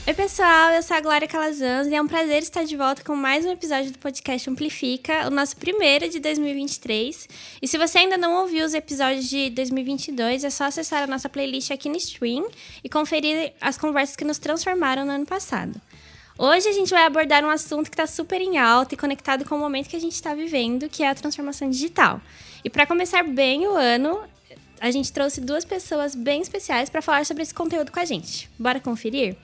Oi pessoal, eu sou a Glória Calazans e é um prazer estar de volta com mais um episódio do podcast Amplifica, o nosso primeiro de 2023. E se você ainda não ouviu os episódios de 2022, é só acessar a nossa playlist aqui no Stream e conferir as conversas que nos transformaram no ano passado. Hoje a gente vai abordar um assunto que está super em alta e conectado com o momento que a gente está vivendo, que é a transformação digital. E para começar bem o ano, a gente trouxe duas pessoas bem especiais para falar sobre esse conteúdo com a gente. Bora conferir?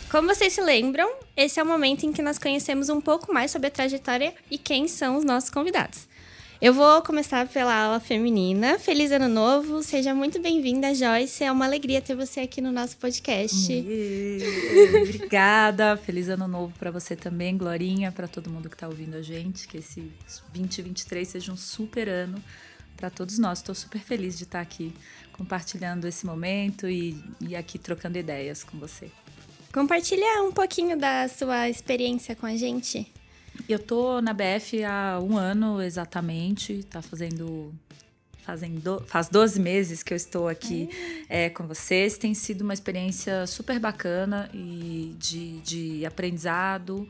Como vocês se lembram, esse é o momento em que nós conhecemos um pouco mais sobre a trajetória e quem são os nossos convidados. Eu vou começar pela ala feminina. Feliz Ano Novo, seja muito bem-vinda, Joyce. É uma alegria ter você aqui no nosso podcast. Obrigada, feliz Ano Novo para você também, Glorinha, para todo mundo que está ouvindo a gente. Que esse 2023 seja um super ano para todos nós. Estou super feliz de estar aqui compartilhando esse momento e aqui trocando ideias com você. Compartilha um pouquinho da sua experiência com a gente. Eu tô na BF há 1 ano exatamente, faz 12 meses que eu estou aqui com vocês. Tem sido uma experiência super bacana e de aprendizado,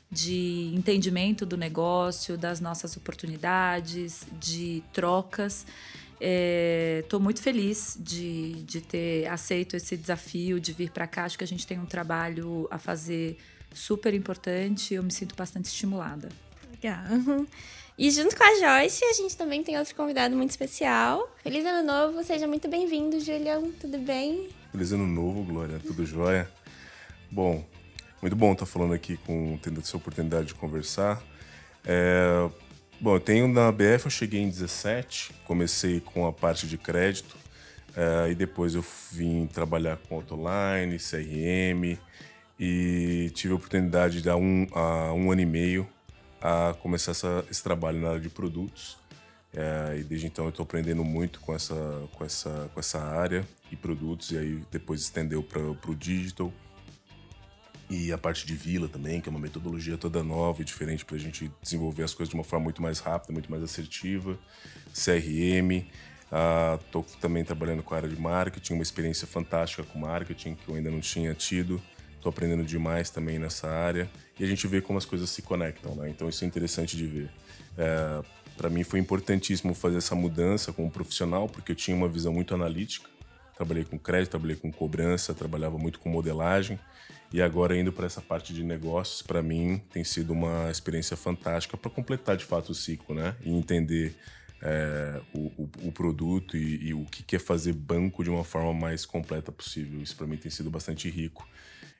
de entendimento do negócio, das nossas oportunidades, de trocas. Estou muito feliz de ter aceito esse desafio, de vir para cá. Acho que a gente tem um trabalho a fazer super importante, eu me sinto bastante estimulada. Legal. E junto com a Joyce, a gente também tem outro convidado muito especial. Feliz Ano Novo, seja muito bem-vindo, Julião, tudo bem? Feliz Ano Novo, Glória, tudo jóia? Bom, muito bom estar falando aqui, tendo essa oportunidade de conversar. Bom, eu tenho na BF, eu cheguei em 17, comecei com a parte de crédito, e depois eu vim trabalhar com Autoline, CRM, e tive a oportunidade de há um ano e meio a começar esse trabalho na área de produtos. E desde então eu estou aprendendo muito com essa área e produtos, e aí depois estendeu para o digital. E a parte de Vila também, que é uma metodologia toda nova e diferente para a gente desenvolver as coisas de uma forma muito mais rápida, muito mais assertiva. CRM, estou também trabalhando com a área de marketing, uma experiência fantástica com marketing que eu ainda não tinha tido. Estou aprendendo demais também nessa área e a gente vê como as coisas se conectam, né? Então isso é interessante de ver. Para mim foi importantíssimo fazer essa mudança como profissional, porque eu tinha uma visão muito analítica. Trabalhei com crédito, trabalhei com cobrança, trabalhava muito com modelagem. E agora indo para essa parte de negócios, para mim tem sido uma experiência fantástica para completar de fato o ciclo, né? E entender o produto e o que é fazer banco de uma forma mais completa possível. Isso para mim tem sido bastante rico.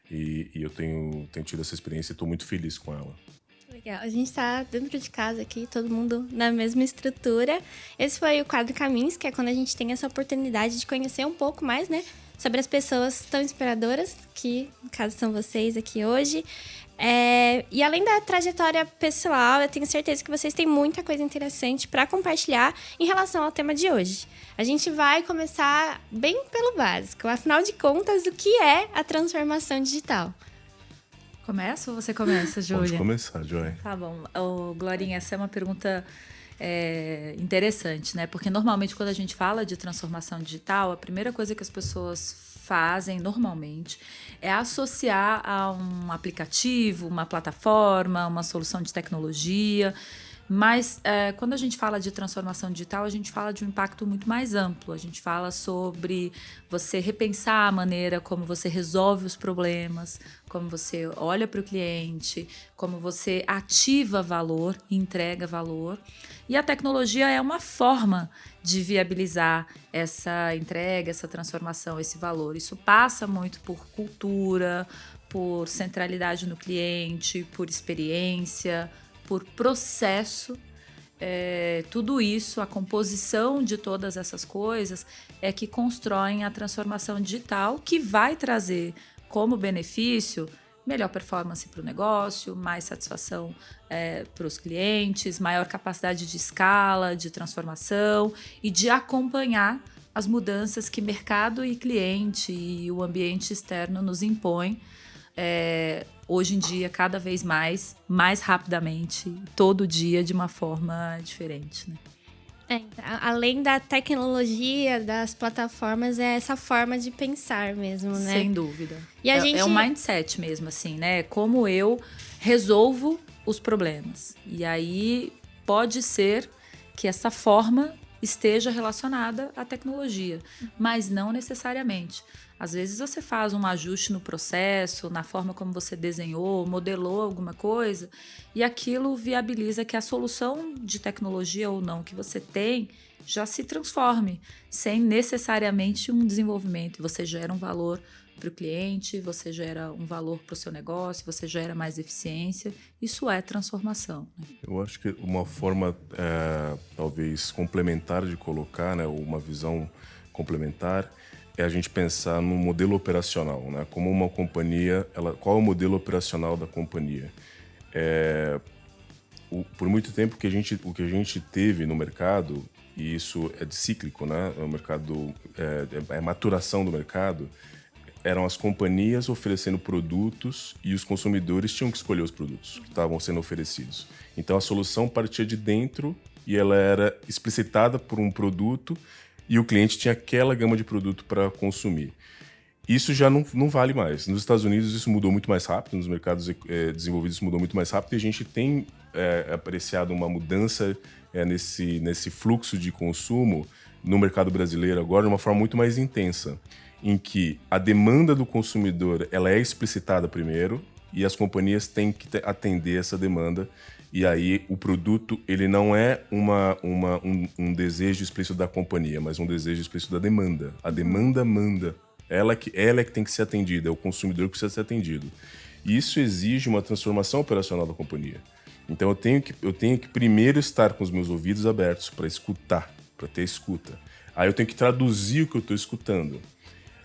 E eu tenho tido essa experiência e estou muito feliz com ela. Legal, a gente está dentro de casa aqui, todo mundo na mesma estrutura. Esse foi o quadro Caminhos, que é quando a gente tem essa oportunidade de conhecer um pouco mais, né, sobre as pessoas tão inspiradoras, que no caso são vocês aqui hoje. E além da trajetória pessoal, eu tenho certeza que vocês têm muita coisa interessante para compartilhar em relação ao tema de hoje. A gente vai começar bem pelo básico. Afinal de contas, o que é a transformação digital? Começa ou você começa, Júlia? Pode começar, Joy. Tá bom. Glorinha, essa é uma pergunta interessante, né? Porque normalmente quando a gente fala de transformação digital, a primeira coisa que as pessoas fazem normalmente é associar a um aplicativo, uma plataforma, uma solução de tecnologia. Mas quando a gente fala de transformação digital, a gente fala de um impacto muito mais amplo. A gente fala sobre você repensar a maneira como você resolve os problemas, como você olha para o cliente, como você ativa valor e entrega valor. E a tecnologia é uma forma de viabilizar essa entrega, essa transformação, esse valor. Isso passa muito por cultura, por centralidade no cliente, por experiência, por processo. Tudo isso, a composição de todas essas coisas é que constroem a transformação digital, que vai trazer como benefício melhor performance para o negócio, mais satisfação para os clientes, maior capacidade de escala, de transformação e de acompanhar as mudanças que mercado e cliente e o ambiente externo nos impõem. Hoje em dia, cada vez mais rapidamente, todo dia, de uma forma diferente, né? Além da tecnologia, das plataformas, é essa forma de pensar mesmo, né? Sem dúvida. E a gente... É um mindset mesmo, assim, né? Como eu resolvo os problemas. E aí pode ser que essa forma esteja relacionada à tecnologia, mas não necessariamente. Às vezes você faz um ajuste no processo, na forma como você desenhou, modelou alguma coisa, e aquilo viabiliza que a solução de tecnologia ou não que você tem já se transforme, sem necessariamente um desenvolvimento. Você gera um valor para o cliente, você gera um valor para o seu negócio, você gera mais eficiência. Isso é transformação, né? Eu acho que uma forma, talvez, complementar de colocar, né, uma visão complementar, é a gente pensar no modelo operacional, né? Como uma companhia, qual é o modelo operacional da companhia? Por muito tempo, o que a gente teve no mercado, e isso é cíclico, né? O mercado, é maturação do mercado, eram as companhias oferecendo produtos e os consumidores tinham que escolher os produtos que estavam sendo oferecidos. Então a solução partia de dentro e ela era explicitada por um produto e o cliente tinha aquela gama de produto para consumir. Isso já não vale mais. Nos Estados Unidos isso mudou muito mais rápido, nos mercados desenvolvidos isso mudou muito mais rápido e a gente tem apreciado uma mudança nesse fluxo de consumo no mercado brasileiro agora de uma forma muito mais intensa, em que a demanda do consumidor ela é explicitada primeiro e as companhias têm que atender essa demanda. E aí o produto ele não é um desejo explícito da companhia, mas um desejo explícito da demanda. A demanda manda. Ela é que tem que ser atendida, é o consumidor que precisa ser atendido. E isso exige uma transformação operacional da companhia. Então eu tenho que primeiro estar com os meus ouvidos abertos para escutar, para ter escuta. Aí eu tenho que traduzir o que eu estou escutando.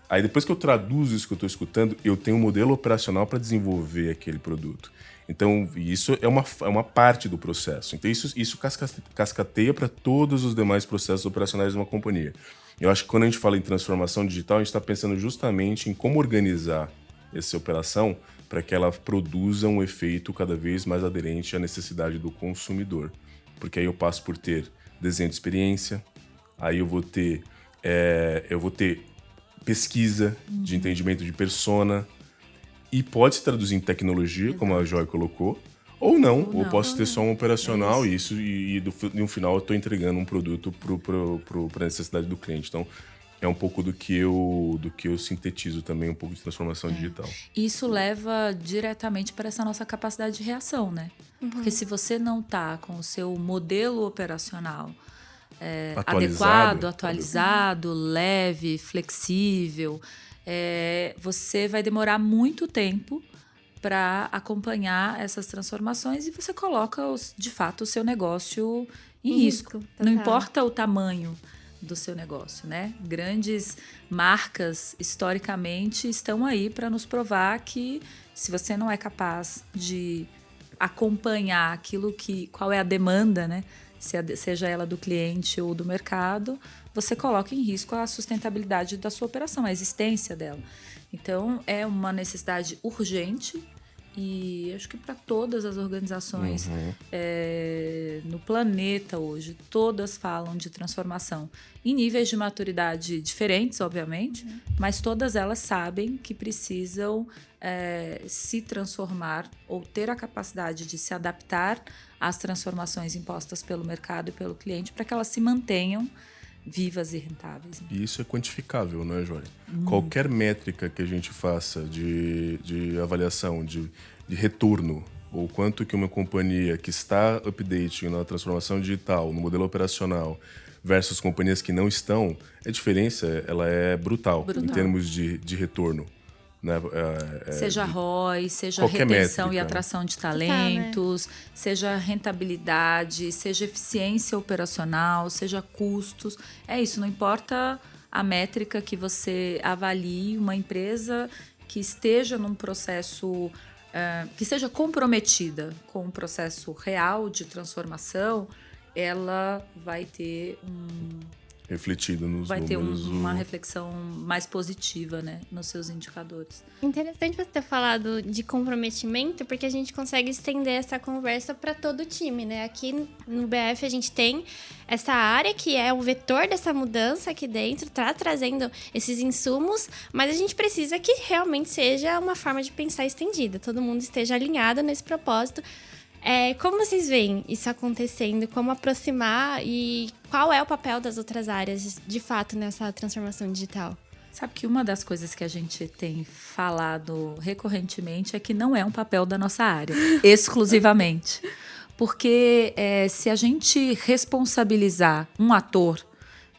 Aí depois que eu traduzo isso que eu estou escutando, eu tenho um modelo operacional para desenvolver aquele produto. Então, isso é uma parte do processo. Então, isso cascateia para todos os demais processos operacionais de uma companhia. Eu acho que quando a gente fala em transformação digital, a gente está pensando justamente em como organizar essa operação para que ela produza um efeito cada vez mais aderente à necessidade do consumidor. Porque aí eu passo por ter desenho de experiência, aí eu vou ter pesquisa de entendimento de persona, e pode se traduzir em tecnologia, exato, como a Joy colocou, ou não. Ou posso ter só um operacional e no final eu estou entregando um produto para a necessidade do cliente. Então, é um pouco do que eu sintetizo também, um pouco de transformação digital. Isso leva diretamente para essa nossa capacidade de reação, né? Porque se você não está com o seu modelo operacional adequado, atualizado, leve, flexível, você vai demorar muito tempo para acompanhar essas transformações e você coloca, de fato, o seu negócio em risco. Não importa o tamanho do seu negócio, né? Grandes marcas, historicamente, estão aí para nos provar que se você não é capaz de acompanhar qual é a demanda, né? Seja ela do cliente ou do mercado, você coloca em risco a sustentabilidade da sua operação, a existência dela. Então, é uma necessidade urgente e acho que para todas as organizações no planeta hoje, todas falam de transformação em níveis de maturidade diferentes, obviamente, mas todas elas sabem que precisam se transformar ou ter a capacidade de se adaptar às transformações impostas pelo mercado e pelo cliente para que elas se mantenham vivas e rentáveis. Né? E isso é quantificável, não é, Joy? Qualquer métrica que a gente faça de avaliação, de retorno, ou quanto que uma companhia que está updating na transformação digital, no modelo operacional, versus companhias que não estão, a diferença ela é brutal. Em termos de retorno. Né? Seja ROI, seja retenção métrica, e atração de talentos, seja rentabilidade, seja eficiência operacional, seja custos. É isso, não importa a métrica que você avalie, uma empresa que esteja num processo, que seja comprometida com um processo real de transformação, ela vai ter refletido nos vai ter números. uma reflexão mais positiva, né, nos seus indicadores. Interessante você ter falado de comprometimento, porque a gente consegue estender essa conversa para todo o time, né? Aqui no BF a gente tem essa área que é o vetor dessa mudança aqui dentro, tá trazendo esses insumos, mas a gente precisa que realmente seja uma forma de pensar estendida, todo mundo esteja alinhado nesse propósito. Como vocês veem isso acontecendo? Como aproximar e qual é o papel das outras áreas, de fato, nessa transformação digital? Sabe que uma das coisas que a gente tem falado recorrentemente é que não é um papel da nossa área, exclusivamente. Porque se a gente responsabilizar um ator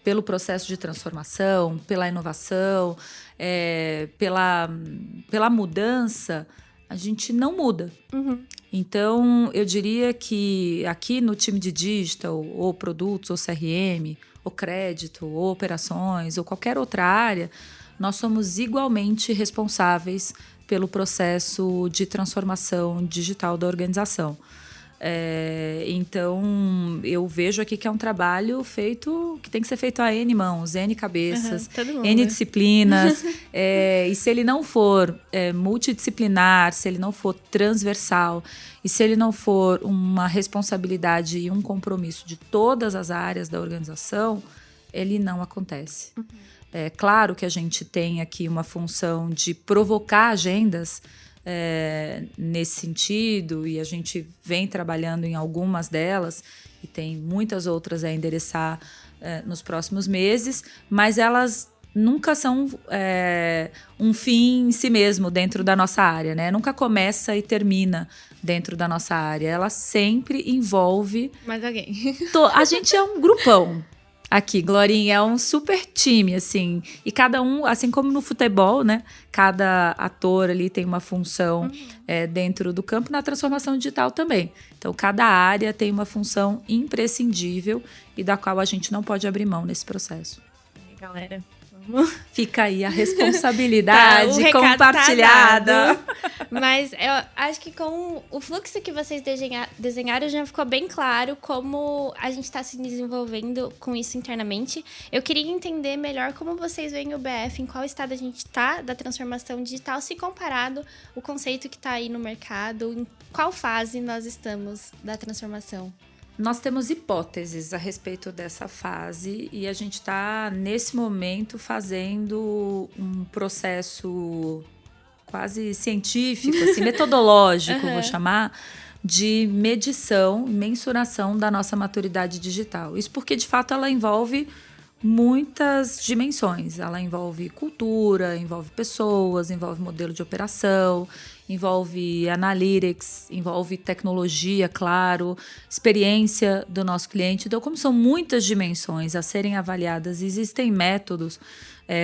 pelo processo de transformação, pela inovação, pela mudança, a gente não muda. Uhum. Então, eu diria que aqui no time de digital, ou produtos, ou CRM, ou crédito, ou operações, ou qualquer outra área, nós somos igualmente responsáveis pelo processo de transformação digital da organização. Então, eu vejo aqui que é um trabalho feito, que tem que ser feito a N mãos, N cabeças, N disciplinas. E se ele não for multidisciplinar, se ele não for transversal, e se ele não for uma responsabilidade e um compromisso de todas as áreas da organização, ele não acontece. É claro que a gente tem aqui uma função de provocar agendas nesse sentido, e a gente vem trabalhando em algumas delas e tem muitas outras a endereçar nos próximos meses, mas elas nunca são um fim em si mesmo dentro da nossa área, né? Nunca começa e termina dentro da nossa área. Ela sempre envolve... mais alguém. A gente é um grupão. Aqui, Glorinha, é um super time, assim. E cada um, assim como no futebol, né? Cada ator ali tem uma função dentro do campo, na transformação digital também. Então, cada área tem uma função imprescindível e da qual a gente não pode abrir mão nesse processo. Galera, fica aí a responsabilidade o compartilhada. Tá, mas eu acho que com o fluxo que vocês desenharam já ficou bem claro como a gente está se desenvolvendo com isso internamente. Eu queria entender melhor como vocês veem o BF, em qual estado a gente está da transformação digital, se comparado o conceito que está aí no mercado, em qual fase nós estamos da transformação. Nós temos hipóteses a respeito dessa fase e a gente está, nesse momento, fazendo um processo quase científico, assim, metodológico, vou chamar, de medição e mensuração da nossa maturidade digital. Isso porque, de fato, ela envolve muitas dimensões. Ela envolve cultura, envolve pessoas, envolve modelo de operação, envolve analytics, envolve tecnologia, claro, experiência do nosso cliente. Então, como são muitas dimensões a serem avaliadas, existem métodos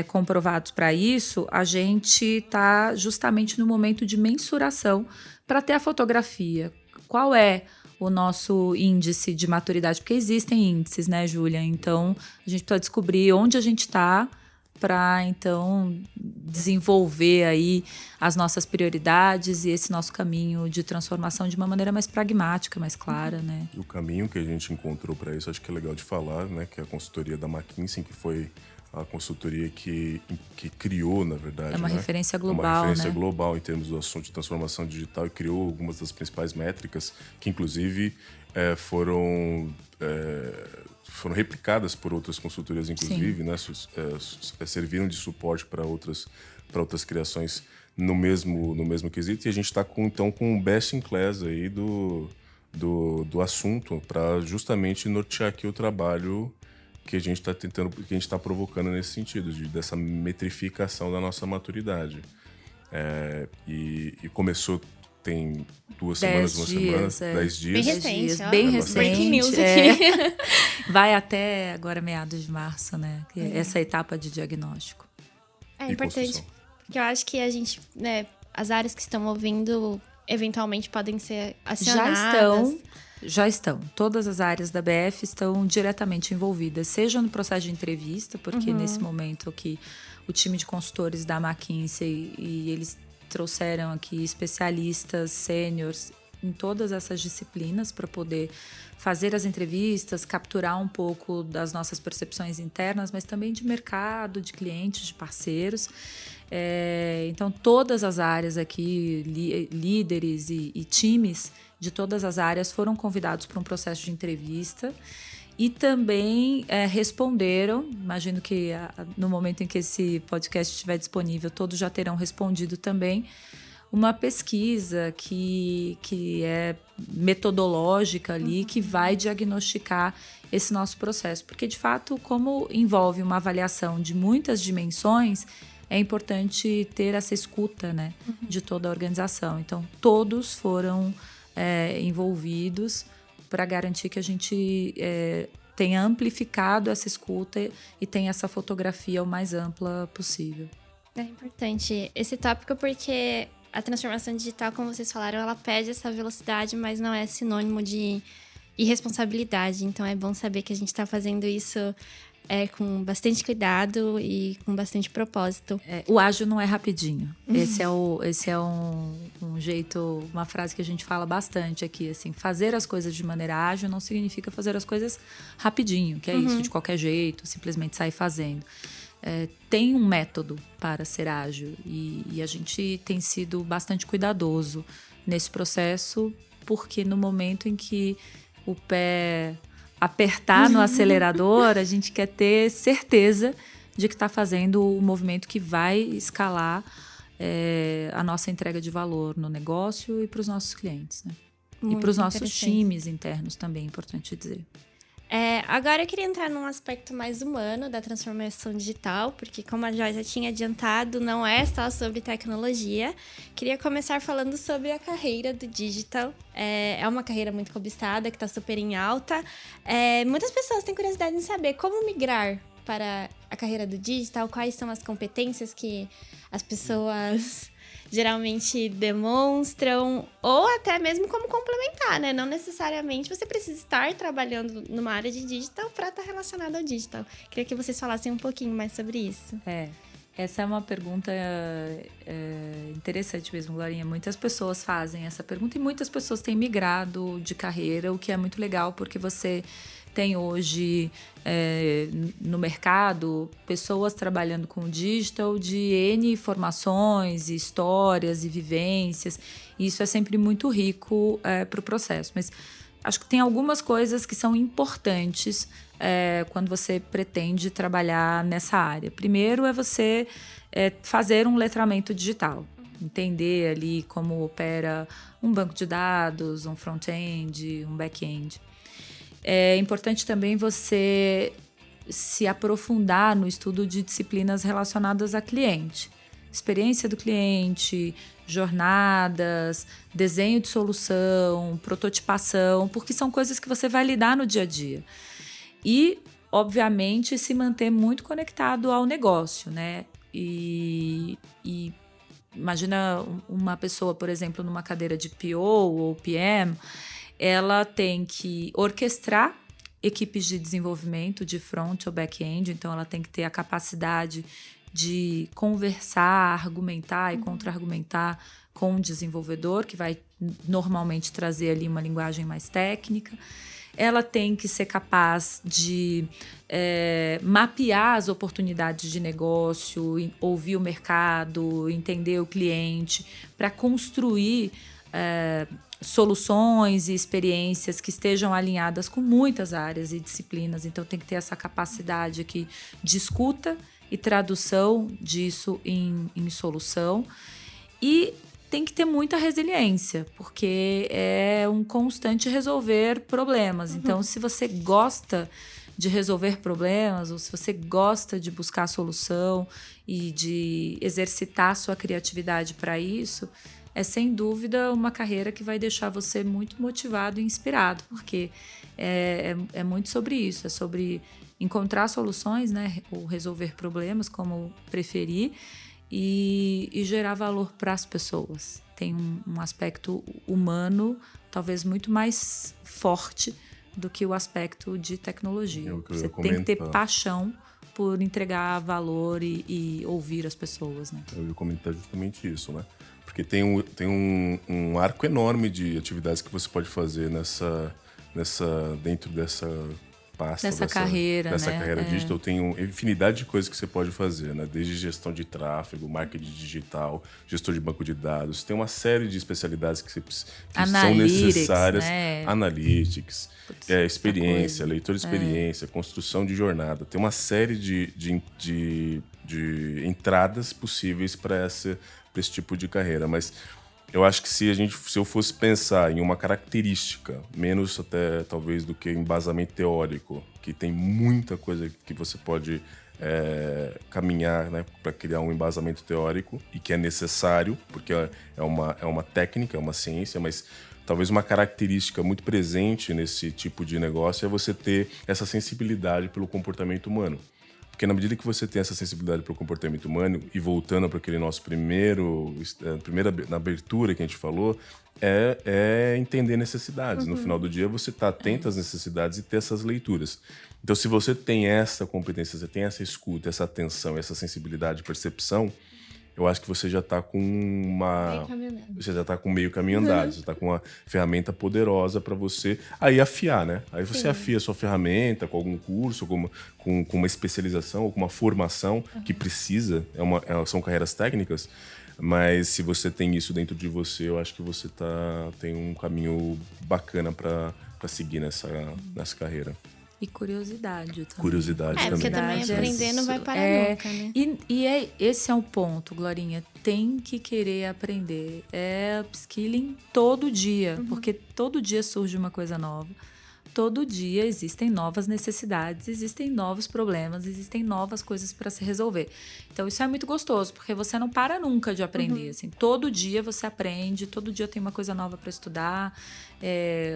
comprovados para isso, a gente está justamente no momento de mensuração para ter a fotografia. Qual é o nosso índice de maturidade? Porque existem índices, né, Júlia? Então, a gente precisa descobrir onde a gente está para, então, desenvolver aí as nossas prioridades e esse nosso caminho de transformação de uma maneira mais pragmática, mais clara, né? E o caminho que a gente encontrou para isso, acho que é legal de falar, né, que é a consultoria da McKinsey, que foi a consultoria que criou, na verdade. É uma referência global, né? É uma referência global em termos do assunto de transformação digital e criou algumas das principais métricas que, inclusive, foram replicadas por outras consultorias, inclusive, né? Serviram de suporte para outras criações no mesmo quesito. E a gente está então com um best in class aí do assunto para justamente nortear aqui o trabalho que a gente está tentando, que a gente está provocando nesse sentido, dessa metrificação da nossa maturidade. E começou tem 2 semanas, 10 dias. Bem recente. Vai até agora meados de março, né? Essa etapa de diagnóstico. É importante, porque eu acho que a gente, né, as áreas que estão ouvindo, eventualmente podem ser acionadas. Já estão. Todas as áreas da BF estão diretamente envolvidas, seja no processo de entrevista, porque nesse momento aqui o time de consultores da McKinsey e eles trouxeram aqui especialistas sêniores em todas essas disciplinas para poder fazer as entrevistas, capturar um pouco das nossas percepções internas, mas também de mercado, de clientes, de parceiros. Então, todas as áreas aqui, líderes e times de todas as áreas foram convidados para um processo de entrevista e também responderam. Imagino que no momento em que esse podcast estiver disponível, todos já terão respondido também uma pesquisa que é metodológica ali, que vai diagnosticar esse nosso processo. Porque, de fato, como envolve uma avaliação de muitas dimensões, é importante ter essa escuta, né, de toda a organização. Então, todos foram envolvidos para garantir que a gente tenha amplificado essa escuta e tenha essa fotografia o mais ampla possível. É importante esse tópico porque a transformação digital, como vocês falaram, ela pede essa velocidade, mas não é sinônimo de irresponsabilidade. Então, é bom saber que a gente está fazendo isso com bastante cuidado e com bastante propósito. O ágil não é rapidinho. Esse é um jeito, uma frase que a gente fala bastante aqui, assim, fazer as coisas de maneira ágil não significa fazer as coisas rapidinho, que é isso, de qualquer jeito, simplesmente sair fazendo. Tem um método para ser ágil e a gente tem sido bastante cuidadoso nesse processo, porque no momento em que o pé apertar no acelerador, a gente quer ter certeza de que está fazendo o movimento que vai escalar a nossa entrega de valor no negócio e para os nossos clientes, né? E para os nossos times internos também, é importante dizer. Agora eu queria entrar num aspecto mais humano da transformação digital, porque como a Joy já tinha adiantado, não é só sobre tecnologia. Queria começar falando sobre a carreira do digital. É uma carreira muito cobiçada, que está super em alta. Muitas pessoas têm curiosidade em saber como migrar para a carreira do digital, quais são as competências que as pessoas geralmente demonstram, ou até mesmo como complementar, né? Não necessariamente você precisa estar trabalhando numa área de digital para estar relacionado ao digital. Queria que vocês falassem um pouquinho mais sobre isso. Essa é uma pergunta interessante mesmo, Glorinha. Muitas pessoas fazem essa pergunta e muitas pessoas têm migrado de carreira, o que é muito legal, porque você tem hoje no mercado pessoas trabalhando com digital de N formações, histórias e vivências. E isso é sempre muito rico para o processo. Mas acho que tem algumas coisas que são importantes quando você pretende trabalhar nessa área. Primeiro é você fazer um letramento digital. Entender ali como opera um banco de dados, um front-end, um back-end. É importante também você se aprofundar no estudo de disciplinas relacionadas a cliente. Experiência do cliente, jornadas, desenho de solução, prototipação, porque são coisas que você vai lidar no dia a dia. E, obviamente, se manter muito conectado ao negócio, né? E imagina uma pessoa, por exemplo, numa cadeira de PO ou PM, ela tem que orquestrar equipes de desenvolvimento de front ou back-end, então ela tem que ter a capacidade de conversar, argumentar e contra-argumentar com o desenvolvedor, que vai normalmente trazer ali uma linguagem mais técnica. Ela tem que ser capaz de mapear as oportunidades de negócio, ouvir o mercado, entender o cliente, para construir soluções e experiências que estejam alinhadas com muitas áreas e disciplinas. Então, tem que ter essa capacidade aqui de escuta e tradução disso em solução. E tem que ter muita resiliência, porque é um constante resolver problemas. Então, se você gosta de resolver problemas, ou se você gosta de buscar solução e de exercitar sua criatividade para isso, é sem dúvida uma carreira que vai deixar você muito motivado e inspirado, porque é muito sobre isso, é sobre encontrar soluções, né, ou resolver problemas, como preferir, e gerar valor para as pessoas. Tem um aspecto humano talvez muito mais forte do que o aspecto de tecnologia. Você tem que ter paixão por entregar valor e ouvir as pessoas, né? Eu ia comentar justamente isso, né? Porque tem um arco enorme de atividades que você pode fazer dentro dessa pasta. Dessa carreira, dessa né? carreira digital. Tem uma infinidade de coisas que você pode fazer, né? Desde gestão de tráfego, marketing digital, gestor de banco de dados. Tem uma série de especialidades que são necessárias. Né? Analytics, experiência, leitor de experiência, construção de jornada. Tem uma série de entradas possíveis para esse tipo de carreira. Mas eu acho que se eu fosse pensar em uma característica, menos até talvez do que embasamento teórico, que tem muita coisa que você pode caminhar, né, para criar um embasamento teórico e que é necessário, porque é uma técnica, é uma ciência, mas talvez uma característica muito presente nesse tipo de negócio é você ter essa sensibilidade pelo comportamento humano. Porque na medida que você tem essa sensibilidade para o comportamento humano, e voltando para aquele nosso na abertura que a gente falou, é entender necessidades. No final do dia, você está atento às necessidades e ter essas leituras. Então, se você tem essa competência, você tem essa escuta, essa atenção, essa sensibilidade, percepção, eu acho que você já está com você já está com meio caminho andado, você está com uma ferramenta poderosa para você aí afiar, né? Aí você afia a sua ferramenta com algum curso, com uma especialização ou com uma formação que precisa, são carreiras técnicas, mas se você tem isso dentro de você, eu acho que você tem um caminho bacana para seguir nessa carreira. E curiosidade também. Curiosidade também. Porque também aprender não vai parar nunca, né? Esse é o ponto, Glorinha. Tem que querer aprender. É upskilling todo dia, porque todo dia surge uma coisa nova. Todo dia existem novas necessidades, existem novos problemas, existem novas coisas para se resolver. Então, isso é muito gostoso, porque você não para nunca de aprender. Assim, todo dia você aprende, todo dia tem uma coisa nova para estudar.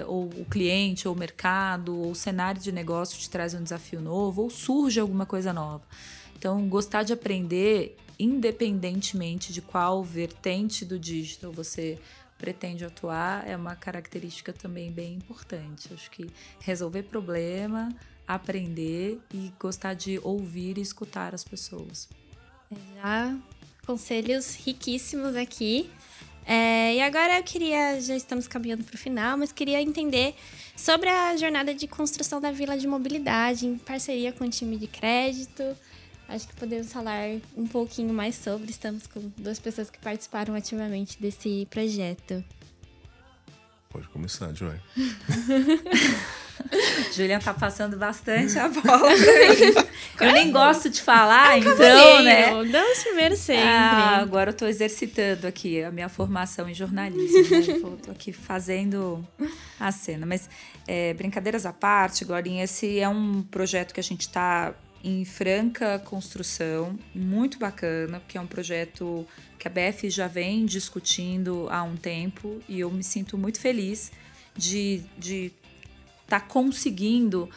Ou o cliente, ou o mercado, ou o cenário de negócio te traz um desafio novo, ou surge alguma coisa nova. Então, gostar de aprender, independentemente de qual vertente do digital você pretende atuar, é uma característica também bem importante. Acho que resolver problema, aprender e gostar de ouvir e escutar as pessoas. Já conselhos riquíssimos aqui. E agora já estamos caminhando para o final, mas queria entender sobre a jornada de construção da Vila de Mobilidade em parceria com o time de crédito. Acho que podemos falar um pouquinho mais sobre. Estamos com 2 pessoas que participaram ativamente desse projeto. Pode começar, Joy. Juliana tá passando bastante a bola pra mim. Eu nem gosto de falar, então, né? Damos primeiro sempre. Agora eu tô exercitando aqui a minha formação em jornalismo. Né? Tô aqui fazendo a cena. Mas, brincadeiras à parte, Glorinha, esse é um projeto que a gente tá em franca construção, muito bacana, porque é um projeto que a BF já vem discutindo há um tempo e eu me sinto muito feliz de estar conseguindo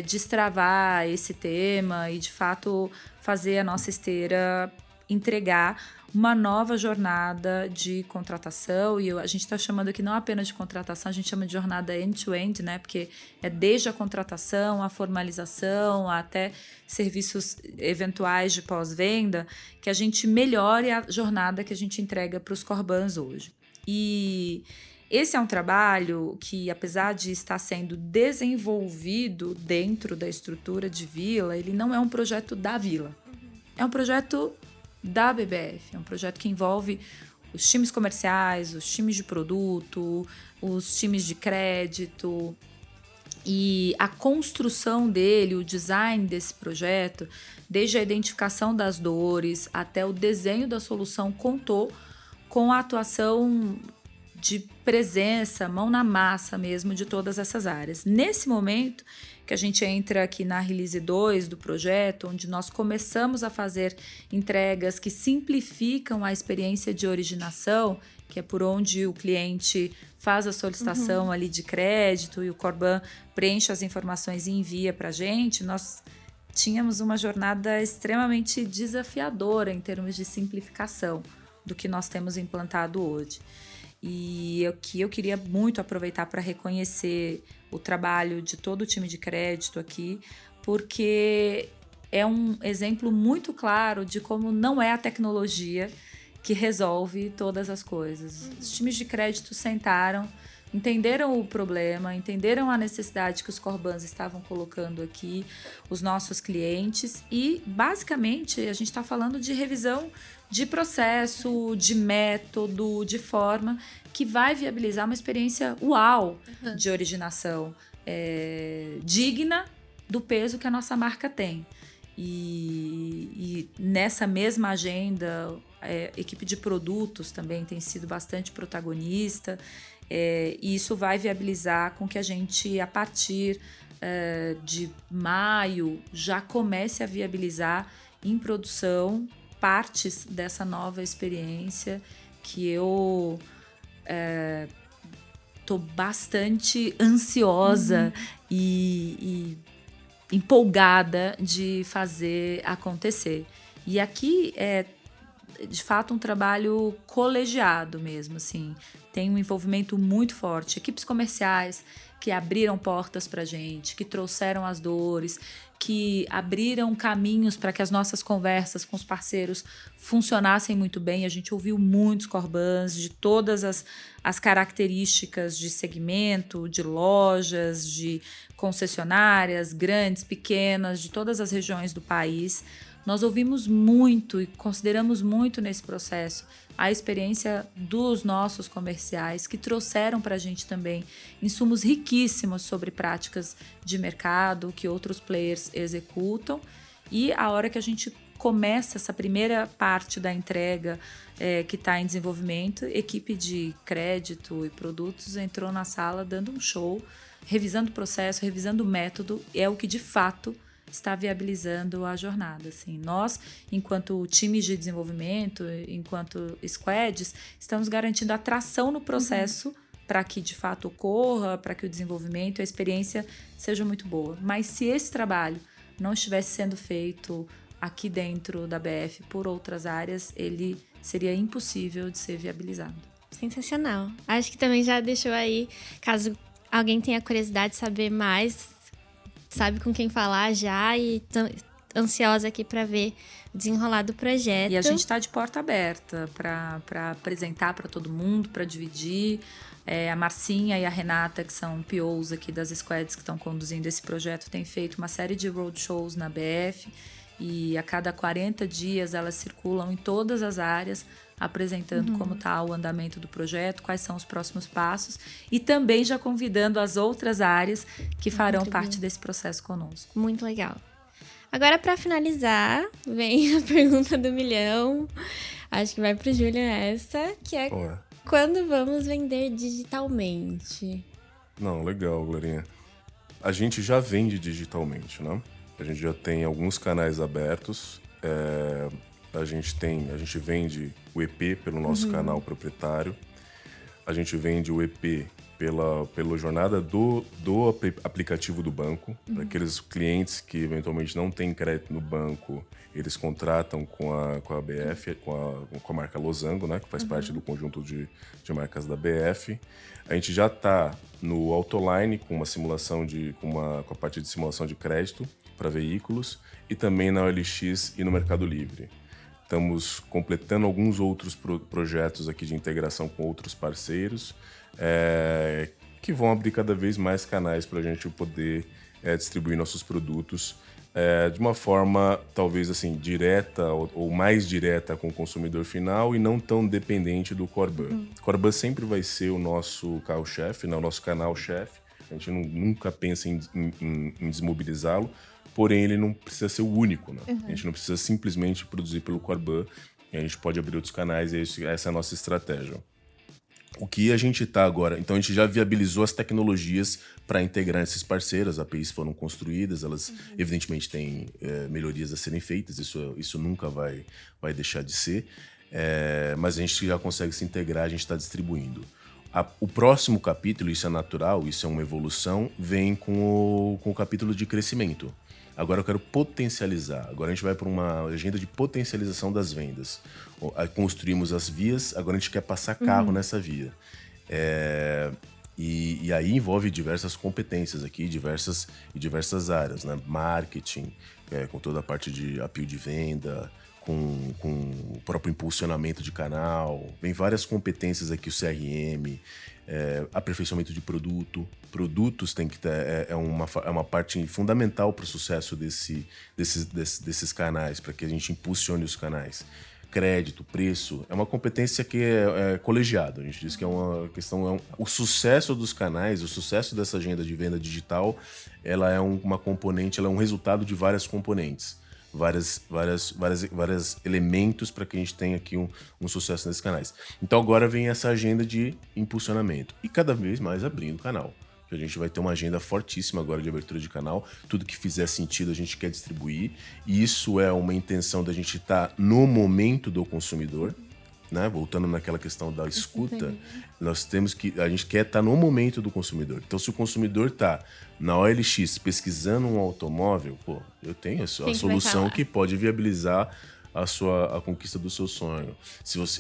destravar esse tema e, de fato, fazer a nossa esteira entregar uma nova jornada de contratação, e a gente está chamando aqui não apenas de contratação, a gente chama de jornada end-to-end, né? Porque é desde a contratação, a formalização, até serviços eventuais de pós-venda, que a gente melhore a jornada que a gente entrega para os Corbans hoje. E esse é um trabalho que, apesar de estar sendo desenvolvido dentro da estrutura de Vila, ele não é um projeto da Vila. É um projeto da BBF, é um projeto que envolve os times comerciais, os times de produto, os times de crédito, e a construção dele, o design desse projeto, desde a identificação das dores até o desenho da solução, contou com a atuação de presença, mão na massa mesmo, de todas essas áreas. Nesse momento que a gente entra aqui na Release 2 do projeto, onde nós começamos a fazer entregas que simplificam a experiência de originação, que é por onde o cliente faz a solicitação ali de crédito e o Corban preenche as informações e envia para a gente, nós tínhamos uma jornada extremamente desafiadora em termos de simplificação do que nós temos implantado hoje. E aqui eu queria muito aproveitar para reconhecer o trabalho de todo o time de crédito aqui, porque é um exemplo muito claro de como não é a tecnologia que resolve todas as coisas. Os times de crédito sentaram, entenderam o problema, entenderam a necessidade que os Corbans estavam colocando aqui, os nossos clientes, e basicamente a gente está falando de revisão de processo, de método, de forma que vai viabilizar uma experiência uau de originação, digna do peso que a nossa marca tem. E nessa mesma agenda, a equipe de produtos também tem sido bastante protagonista, e isso vai viabilizar com que a gente, a partir de maio, já comece a viabilizar em produção partes dessa nova experiência que eu tô bastante ansiosa e empolgada de fazer acontecer. E aqui é, de fato, um trabalho colegiado mesmo, assim. Tem um envolvimento muito forte. Equipes comerciais que abriram portas pra gente, que trouxeram as dores, que abriram caminhos para que as nossas conversas com os parceiros funcionassem muito bem. A gente ouviu muitos Corbans de todas as características de segmento, de lojas, de concessionárias, grandes, pequenas, de todas as regiões do país. Nós ouvimos muito e consideramos muito nesse processo a experiência dos nossos comerciais, que trouxeram para a gente também insumos riquíssimos sobre práticas de mercado que outros players executam. E a hora que a gente começa essa primeira parte da entrega que está em desenvolvimento, equipe de crédito e produtos entrou na sala dando um show, revisando o processo, revisando o método, é o que de fato está viabilizando a jornada. Assim, nós, enquanto times de desenvolvimento, enquanto squads, estamos garantindo atração no processo para que de fato ocorra, para que o desenvolvimento, a experiência seja muito boa. Mas se esse trabalho não estivesse sendo feito aqui dentro da BF por outras áreas, ele seria impossível de ser viabilizado. Sensacional. Acho que também já deixou aí, caso alguém tenha curiosidade de saber mais, sabe com quem falar já, e ansiosa aqui para ver o desenrolar do projeto. E a gente está de porta aberta para apresentar para todo mundo, para dividir. A Marcinha e a Renata, que são POs aqui das squads que estão conduzindo esse projeto, têm feito uma série de roadshows na BF, e a cada 40 dias elas circulam em todas as áreas, apresentando como está o andamento do projeto, quais são os próximos passos, e também já convidando as outras áreas que farão parte desse processo conosco. Muito legal. Agora, para finalizar, vem a pergunta do milhão. Acho que vai para o Julian essa, que é: quando vamos vender digitalmente? Não, legal, Glorinha. A gente já vende digitalmente, né? A gente já tem alguns canais abertos. A gente vende o EP pelo nosso canal proprietário. A gente vende o EP pela jornada do aplicativo do banco. Para aqueles clientes que eventualmente não têm crédito no banco, eles contratam com a BF, com a marca Losango, né, que faz parte do conjunto de marcas da BF. A gente já está no Autoline com uma simulação com a parte de simulação de crédito para veículos, e também na OLX e no Mercado Livre. Estamos completando alguns outros projetos aqui de integração com outros parceiros, que vão abrir cada vez mais canais para a gente poder distribuir nossos produtos de uma forma talvez assim direta ou mais direta com o consumidor final, e não tão dependente do Corban. Corban sempre vai ser o nosso carro-chefe, né, o nosso canal-chefe. A gente nunca pensa em desmobilizá-lo, porém ele não precisa ser o único, né? A gente não precisa simplesmente produzir pelo Corban, a gente pode abrir outros canais, e essa é a nossa estratégia. O que a gente está agora... Então, a gente já viabilizou as tecnologias para integrar esses parceiros. As APIs foram construídas, elas evidentemente têm melhorias a serem feitas, isso nunca vai deixar de ser, mas a gente já consegue se integrar, a gente está distribuindo. O próximo capítulo, isso é natural, isso é uma evolução, vem com o capítulo de crescimento. Agora eu quero potencializar. Agora a gente vai para uma agenda de potencialização das vendas. Construímos as vias, agora a gente quer passar carro nessa via. E aí envolve diversas competências aqui, diversas áreas, né? Marketing, com toda a parte de apelo de venda, com o próprio impulsionamento de canal. Vem várias competências aqui, o CRM, aperfeiçoamento de produto. Produtos tem que ter, é uma parte fundamental para o sucesso desses canais, para que a gente impulsione os canais. Crédito, preço, é uma competência que é colegiada. A gente diz que é uma questão... o sucesso dos canais, o sucesso dessa agenda de venda digital, ela é uma componente, ela é um resultado de várias componentes. Vários elementos para que a gente tenha aqui um sucesso nesses canais. Então agora vem essa agenda de impulsionamento. E cada vez mais abrindo o canal. A gente vai ter uma agenda fortíssima agora de abertura de canal. Tudo que fizer sentido a gente quer distribuir. E isso é uma intenção da gente estar no momento do consumidor, né? Voltando naquela questão da escuta, a gente quer estar no momento do consumidor. Então, se o consumidor está na OLX pesquisando um automóvel, eu tenho a solução que pode viabilizar a conquista do seu sonho.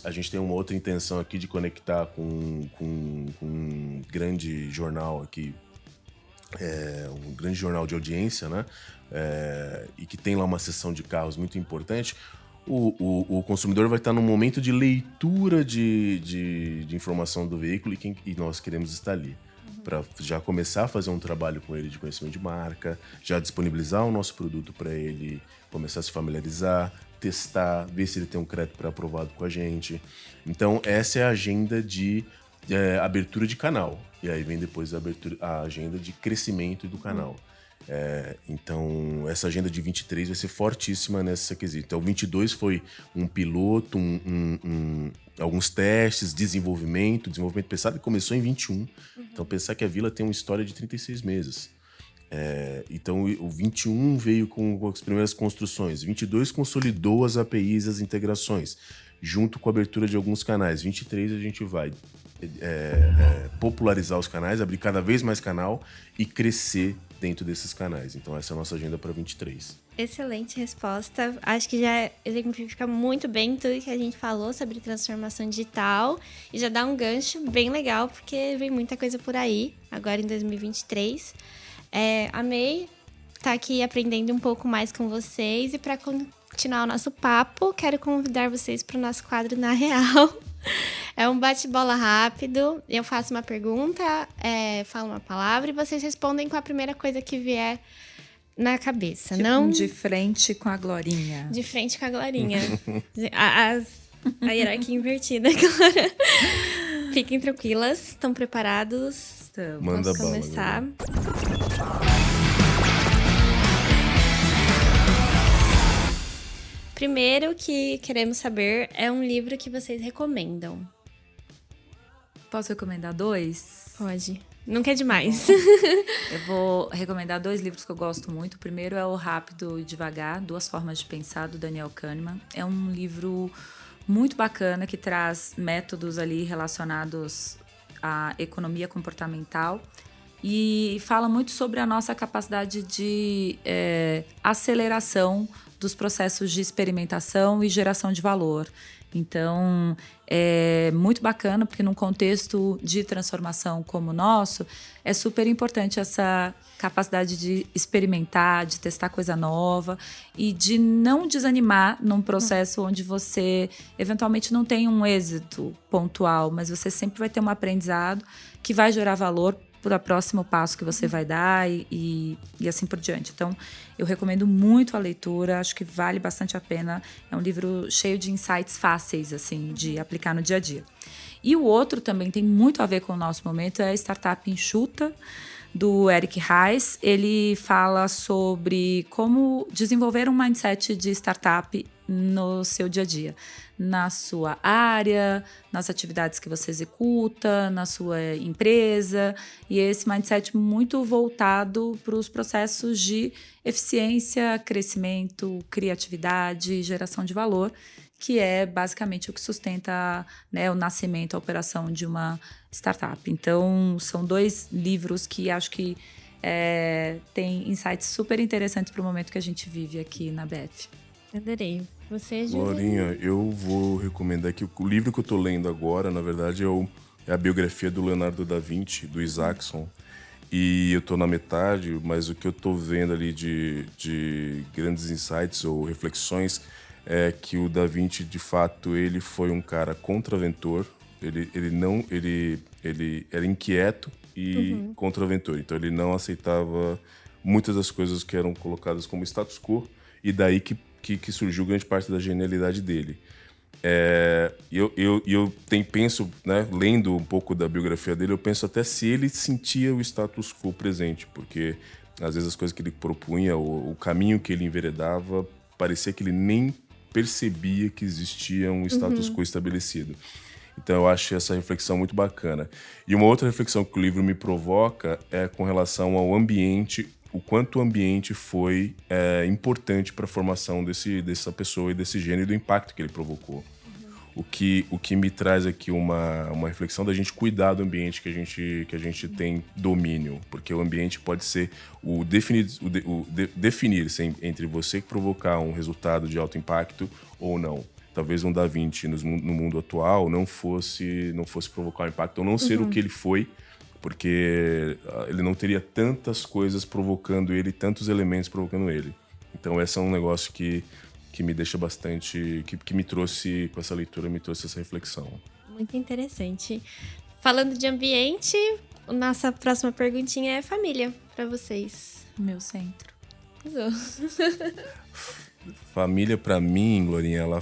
A gente tem uma outra intenção aqui de conectar com um grande jornal aqui, um grande jornal de audiência, né? E que tem lá uma seção de carros muito importante. O consumidor vai estar num momento de leitura de informação do veículo e nós queremos estar ali. Para já começar a fazer um trabalho com ele de conhecimento de marca, já disponibilizar o nosso produto para ele começar a se familiarizar, testar, ver se ele tem um crédito pré-aprovado com a gente. Então, essa é a agenda de abertura de canal. E aí vem depois a agenda de crescimento do canal. Então, essa agenda de 23 vai ser fortíssima nessa quesito. Então, 22 foi um piloto, alguns testes, desenvolvimento pensado que começou em 21. Então, pensar que a Vila tem uma história de 36 meses. Então, o 21 veio com as primeiras construções. 22 consolidou as APIs, as integrações, junto com a abertura de alguns canais. 23 a gente vai popularizar os canais, abrir cada vez mais canal e crescer dentro desses canais. Então, essa é a nossa agenda para 23. Excelente resposta. Acho que já exemplifica muito bem tudo que a gente falou sobre transformação digital e já dá um gancho bem legal, porque vem muita coisa por aí, agora em 2023. Amei estar aqui aprendendo um pouco mais com vocês e para continuar o nosso papo, quero convidar vocês para o nosso quadro Na Real. É um bate-bola rápido. Eu faço uma pergunta, falo uma palavra e vocês respondem com a primeira coisa que vier na cabeça. Tipo, não de frente com a Glorinha. De frente com a Glorinha. A hierarquia invertida agora. Fiquem tranquilas, estão preparados? Estamos. Manda Posso bala, começar? Primeiro que queremos saber é um livro que vocês recomendam. Posso recomendar 2? Pode. Nunca é demais. Eu vou recomendar 2 livros que eu gosto muito. O primeiro é O Rápido e Devagar, 2 Formas de Pensar, do Daniel Kahneman. É um livro muito bacana que traz métodos ali relacionados à economia comportamental e fala muito sobre a nossa capacidade de aceleração dos processos de experimentação e geração de valor. Então, é muito bacana, porque num contexto de transformação como o nosso, é super importante essa capacidade de experimentar, de testar coisa nova e de não desanimar num processo onde você eventualmente não tem um êxito pontual, mas você sempre vai ter um aprendizado que vai gerar valor para o próximo passo que você vai dar e assim por diante. Então, eu recomendo muito a leitura, acho que vale bastante a pena. É um livro cheio de insights fáceis, assim, de aplicar no dia a dia. E o outro também tem muito a ver com o nosso momento, é a Startup Enxuta, do Eric Ries. Ele fala sobre como desenvolver um mindset de startup no seu dia a dia, na sua área, nas atividades que você executa, na sua empresa, e esse mindset muito voltado para os processos de eficiência, crescimento, criatividade, geração de valor, que é basicamente o que sustenta, né, o nascimento, a operação de uma startup. Então, são 2 livros que acho que têm insights super interessantes para o momento que a gente vive aqui na BF. Adorei. Você, Júlia? Glorinha, eu vou recomendar que o livro que eu tô lendo agora, na verdade, é o é a biografia do Leonardo da Vinci, do Isaacson. E eu tô na metade, mas o que eu tô vendo ali de grandes insights ou reflexões é que o Da Vinci, de fato, ele foi um cara contraventor. Ele era inquieto e contraventor. Então ele não aceitava muitas das coisas que eram colocadas como status quo, e daí que surgiu grande parte da genialidade dele. Eu penso, né, lendo um pouco da biografia dele, eu penso até se ele sentia o status quo presente, porque às vezes as coisas que ele propunha, o caminho que ele enveredava, parecia que ele nem percebia que existia um status quo estabelecido. Então eu acho essa reflexão muito bacana. E uma outra reflexão que o livro me provoca é com relação ao ambiente, o quanto o ambiente foi importante para a formação dessa pessoa e desse gênio e do impacto que ele provocou. O que me traz aqui uma reflexão da gente cuidar do ambiente que a gente tem domínio, porque o ambiente pode ser definir-se entre você provocar um resultado de alto impacto ou não. Talvez um Da Vinci no mundo atual não fosse provocar um impacto, ou não ser o que ele foi, porque ele não teria tantas coisas provocando ele, tantos elementos provocando ele. Então esse é um negócio que me deixa bastante... Que me trouxe, com essa leitura, me trouxe essa reflexão. Muito interessante. Falando de ambiente, nossa próxima perguntinha é família para vocês. Meu centro. Família, para mim, Glorinha, ela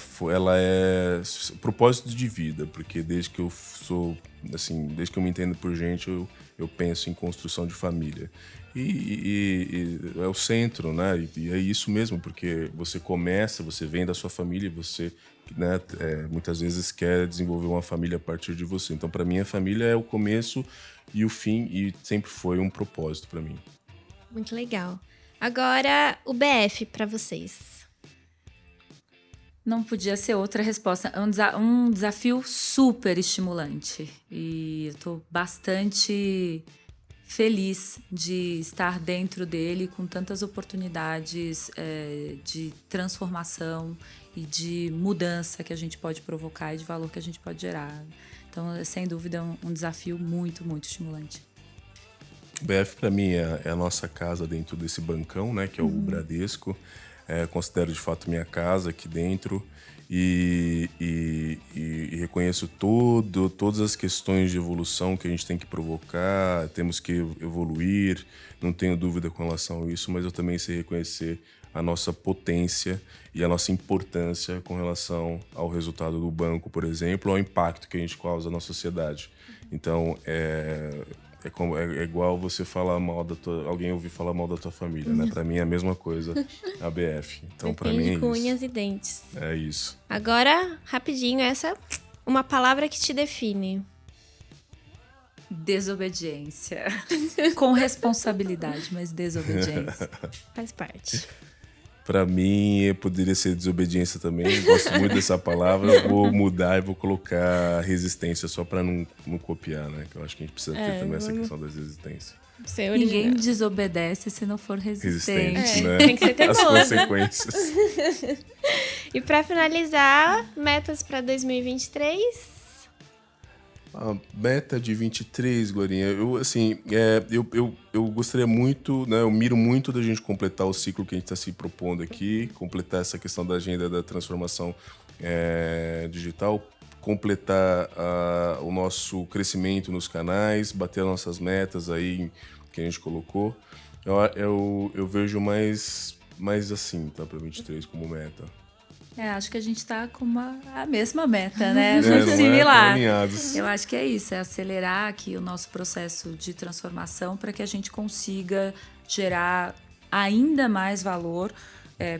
é propósito de vida, porque desde que eu sou, assim, desde que eu me entendo por gente, eu penso em construção de família. E é o centro, né? E é isso mesmo, porque você vem da sua família, você, né, muitas vezes quer desenvolver uma família a partir de você. Então, para mim, a família é o começo e o fim, e sempre foi um propósito para mim. Muito legal. Agora, o BF para vocês. Não podia ser outra resposta. É um desafio super estimulante. E eu tô bastante feliz de estar dentro dele com tantas oportunidades de transformação e de mudança que a gente pode provocar e de valor que a gente pode gerar. Então, sem dúvida, é um desafio muito, muito estimulante. O BF, para mim, é a nossa casa dentro desse bancão, né, que é o Bradesco. Considero de fato minha casa aqui dentro e reconheço todas as questões de evolução que a gente tem que provocar, temos que evoluir, não tenho dúvida com relação a isso, mas eu também sei reconhecer a nossa potência e a nossa importância com relação ao resultado do banco, por exemplo, ao impacto que a gente causa na sociedade. Então, é igual você falar mal alguém ouvir falar mal da tua família, né? Pra mim é a mesma coisa, a BF. Então, pra mim é com isso. unhas e dentes. É isso. Agora, rapidinho, uma palavra que te define. Desobediência. Com responsabilidade, mas desobediência. Faz parte. Pra mim, poderia ser desobediência também. Gosto muito dessa palavra. Eu vou mudar e vou colocar resistência só pra não copiar, né? Que eu acho que a gente precisa ter também essa questão das resistências. Ninguém desobedece se não for resistente. Né? Tem que ser as teimoso. consequências. E pra finalizar, metas pra 2023? A meta de 23, Glorinha, eu gostaria muito, né, eu miro muito da gente completar o ciclo que a gente está se propondo aqui, completar essa questão da agenda da transformação digital, completar o nosso crescimento nos canais, bater as nossas metas aí que a gente colocou. Eu vejo mais assim, tá, para 23 como meta. Acho que a gente está com a mesma meta, né? Similar. Eu acho que é isso, é acelerar aqui o nosso processo de transformação para que a gente consiga gerar ainda mais valor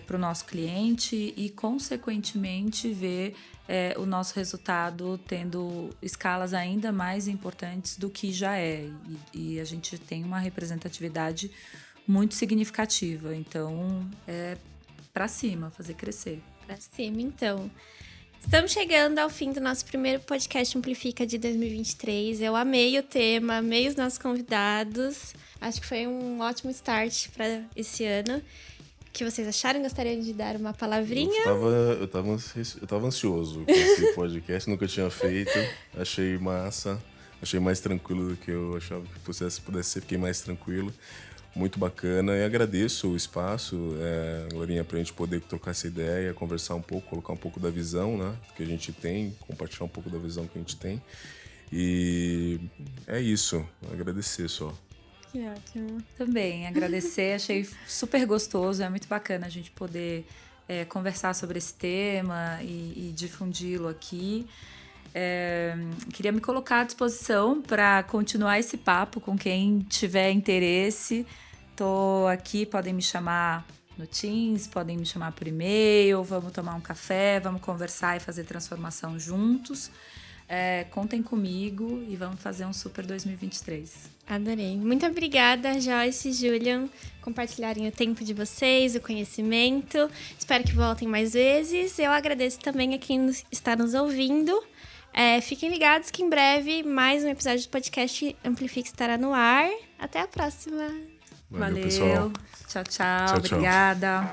para o nosso cliente e, consequentemente, ver o nosso resultado tendo escalas ainda mais importantes do que já é. E a gente tem uma representatividade muito significativa. Então, para cima, fazer crescer. Pra cima, então. Estamos chegando ao fim do nosso primeiro podcast Amplifica de 2023. Eu amei o tema, amei os nossos convidados. Acho que foi um ótimo start para esse ano. O que vocês acharam? Gostariam de dar uma palavrinha? Eu tava ansioso com esse podcast, nunca tinha feito. Achei massa. Achei mais tranquilo do que eu achava que pudesse ser. Fiquei mais tranquilo. Muito bacana. E agradeço o espaço, Glorinha, pra gente poder trocar essa ideia, conversar um pouco, colocar um pouco da visão, né, que a gente tem, compartilhar um pouco da visão que a gente tem. E é isso. Agradecer só. Que ótimo. Também, agradecer. Achei super gostoso. É muito bacana a gente poder conversar sobre esse tema e difundi-lo aqui. Queria me colocar à disposição para continuar esse papo com quem tiver interesse. Estou aqui, podem me chamar no Teams, podem me chamar por e-mail, vamos tomar um café, vamos conversar e fazer transformação juntos. Contem comigo e vamos fazer um super 2023. Adorei. Muito obrigada, Joyce e Julian, compartilharem o tempo de vocês, o conhecimento. Espero que voltem mais vezes. Eu agradeço também a quem está nos ouvindo. Fiquem ligados que em breve mais um episódio do podcast Amplifica estará no ar. Até a próxima. Valeu, pessoal. Tchau, tchau. Obrigada.